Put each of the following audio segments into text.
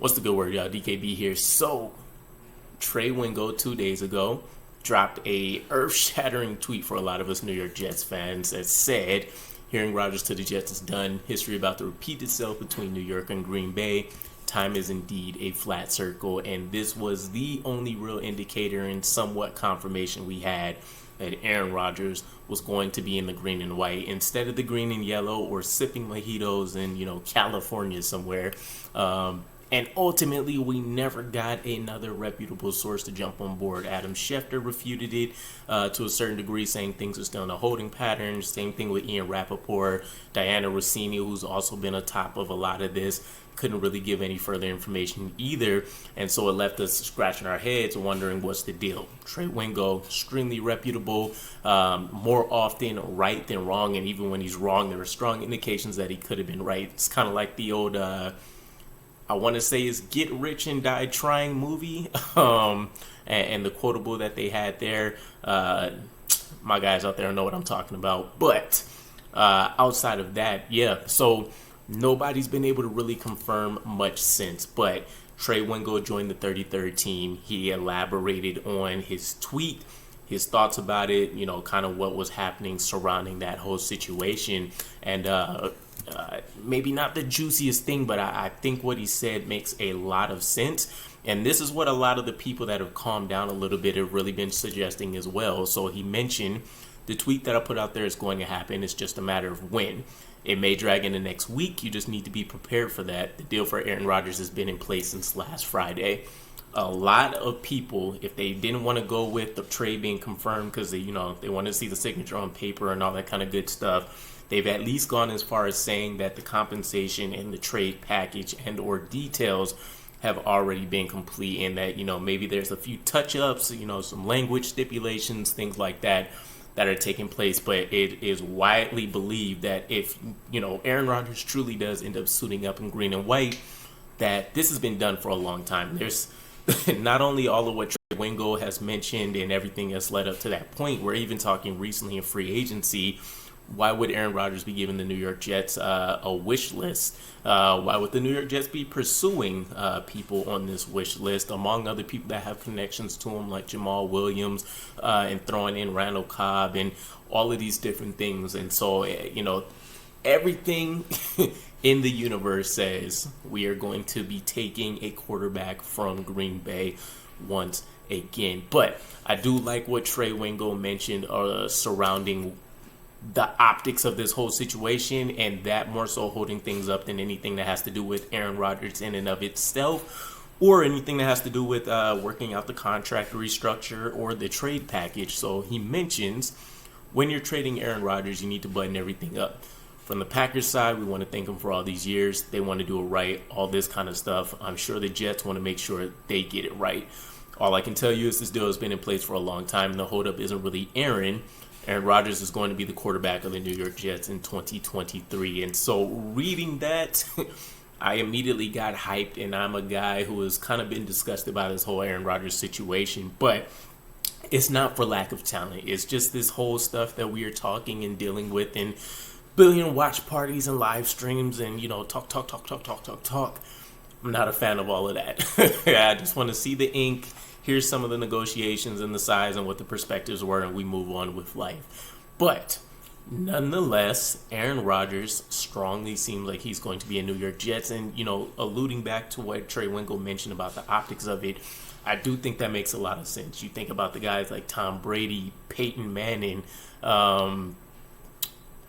What's the good word, y'all? DKB here. So, Trey Wingo 2 days ago dropped a earth-shattering tweet for a lot of us New York Jets fans that said, hearing Rodgers to the Jets is done. History about to repeat itself between New York and Green Bay. Time is indeed a flat circle, and this was the only real indicator and somewhat confirmation we had that Aaron Rodgers was going to be in the green and white instead of the green and yellow or sipping mojitos in, California somewhere. And ultimately, we never got another reputable source to jump on board. Adam Schefter refuted it to a certain degree, saying things are still in a holding pattern. Same thing with Ian Rappaport. Diana Rossini, who's also been on top of a lot of this, couldn't really give any further information either. And so it left us scratching our heads, wondering what's the deal. Trey Wingo, extremely reputable, more often right than wrong. And even when he's wrong, there are strong indications that he could have been right. It's kind of like the old... I want to say is Get Rich and Die Trying movie, and the quotable that they had there. My guys out there know what I'm talking about. But outside of that, yeah. So nobody's been able to really confirm much since. But Trey Wingo joined the 33rd team. He elaborated on his tweet, his thoughts about it, kind of what was happening surrounding that whole situation. And maybe not the juiciest thing, but I think what he said makes a lot of sense. And this is what a lot of the people that have calmed down a little bit have really been suggesting as well. So he mentioned the tweet that I put out there is going to happen. It's just a matter of when. It may drag into next week. You just need to be prepared for that. The deal for Aaron Rodgers has been in place since last Friday. A lot of people, if they didn't want to go with the trade being confirmed because they want to see the signature on paper and all that kind of good stuff, they've at least gone as far as saying that the compensation and the trade package and or details have already been complete, and that, maybe there's a few touch-ups, some language stipulations, things like that are taking place. But it is widely believed that if, Aaron Rodgers truly does end up suiting up in green and white, that this has been done for a long time. There's not only all of what Trey Wingo has mentioned and everything that's led up to that point, we're even talking recently in free agency. Why would Aaron Rodgers be giving the New York Jets a wish list? Why would the New York Jets be pursuing people on this wish list, among other people that have connections to him, like Jamal Williams, and throwing in Randall Cobb and all of these different things? And so, everything in the universe says we are going to be taking a quarterback from Green Bay once again. But I do like what Trey Wingo mentioned surrounding the optics of this whole situation, and that more so holding things up than anything that has to do with Aaron Rodgers in and of itself, or anything that has to do with working out the contract restructure or the trade package. So he mentions when you're trading Aaron Rodgers, you need to button everything up. From the Packers side, we want to thank them for all these years. They want to do it right, all this kind of stuff. I'm sure the Jets want to make sure they get it right. All I can tell you is this deal has been in place for a long time, and the holdup isn't really Aaron. Aaron Rodgers is going to be the quarterback of the New York Jets in 2023. And so reading that, I immediately got hyped, and I'm a guy who has kind of been disgusted by this whole Aaron Rodgers situation. But it's not for lack of talent. It's just this whole stuff that we are talking and dealing with, and billion watch parties and live streams and, talk. I'm not a fan of all of that. I just want to see the ink. Here's some of the negotiations and the size and what the perspectives were, and we move on with life. But nonetheless, Aaron Rodgers strongly seems like he's going to be a New York Jets. And, alluding back to what Trey Wingo mentioned about the optics of it, I do think that makes a lot of sense. You think about the guys like Tom Brady, Peyton Manning,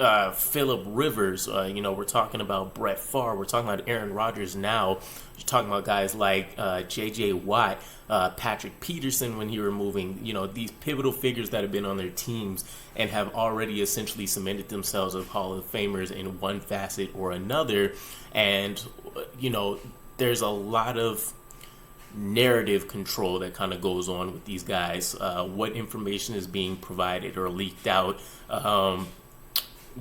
Phillip Rivers, we're talking about Brett Favre, we're talking about Aaron Rodgers now, you're talking about guys like J.J. Watt, Patrick Peterson when he were moving, these pivotal figures that have been on their teams and have already essentially cemented themselves as Hall of Famers in one facet or another. And, there's a lot of narrative control that kind of goes on with these guys, what information is being provided or leaked out,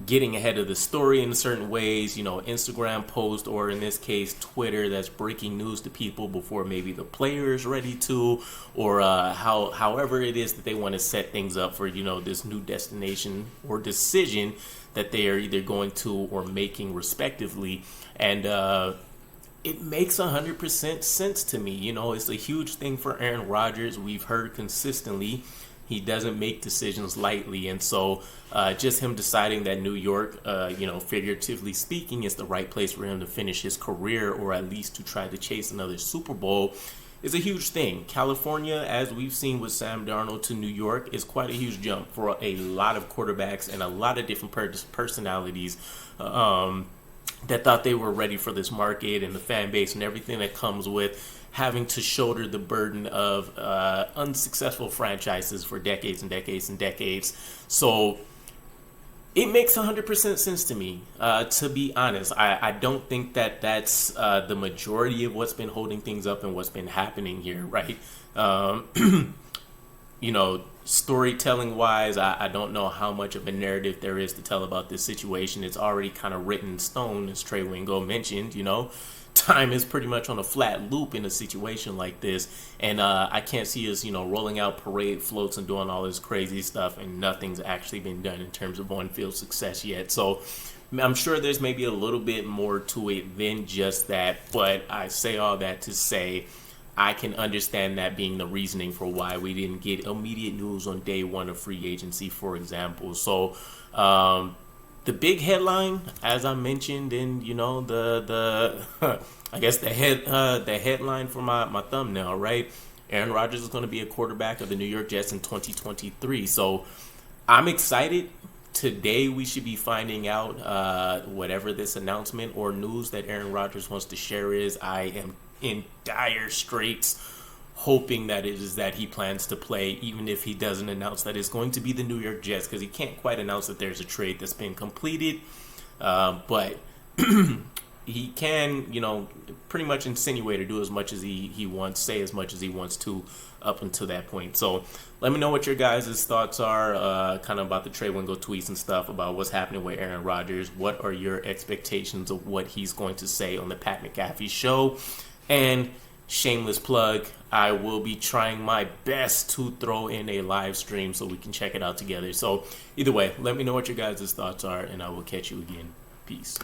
getting ahead of the story in certain ways, Instagram post, or in this case, Twitter, that's breaking news to people before maybe the player is ready to, or however it is that they want to set things up for, this new destination or decision that they are either going to or making respectively. And it makes 100% sense to me. You know, it's a huge thing for Aaron Rodgers. We've heard consistently he doesn't make decisions lightly. And so just him deciding that New York, figuratively speaking, is the right place for him to finish his career, or at least to try to chase another Super Bowl, is a huge thing. California, as we've seen with Sam Darnold, to New York is quite a huge jump for a lot of quarterbacks and a lot of different personalities that thought they were ready for this market and the fan base and everything that comes with having to shoulder the burden of unsuccessful franchises for decades and decades and decades. So it makes 100% sense to me, to be honest. I don't think that that's the majority of what's been holding things up and what's been happening here, right? Storytelling wise, I don't know how much of a narrative there is to tell about this situation. It's already kind of written in stone, as Trey Wingo mentioned. Time is pretty much on a flat loop in a situation like this, and I can't see us rolling out parade floats and doing all this crazy stuff, and nothing's actually been done in terms of on-field success yet. So I'm sure there's maybe a little bit more to it than just that, but I say all that to say I can understand that being the reasoning for why we didn't get immediate news on day one of free agency, for example. So the big headline, as I mentioned in the I guess the headline for my thumbnail, right? Aaron Rodgers is going to be a quarterback of the New York Jets in 2023. So I'm excited. Today we should be finding out whatever this announcement or news that Aaron Rodgers wants to share is. I am in dire straits, hoping that it is that he plans to play, even if he doesn't announce that it's going to be the New York Jets, because he can't quite announce that there's a trade that's been completed. But he can, pretty much insinuate or do as much as he wants, say as much as he wants to up until that point. So let me know what your guys' thoughts are kind of about the Trey Wingo tweets and stuff about what's happening with Aaron Rodgers. What are your expectations of what he's going to say on the Pat McAfee show? And shameless plug, I will be trying my best to throw in a live stream so we can check it out together. So either way, let me know what your guys' thoughts are, and I will catch you again. Peace.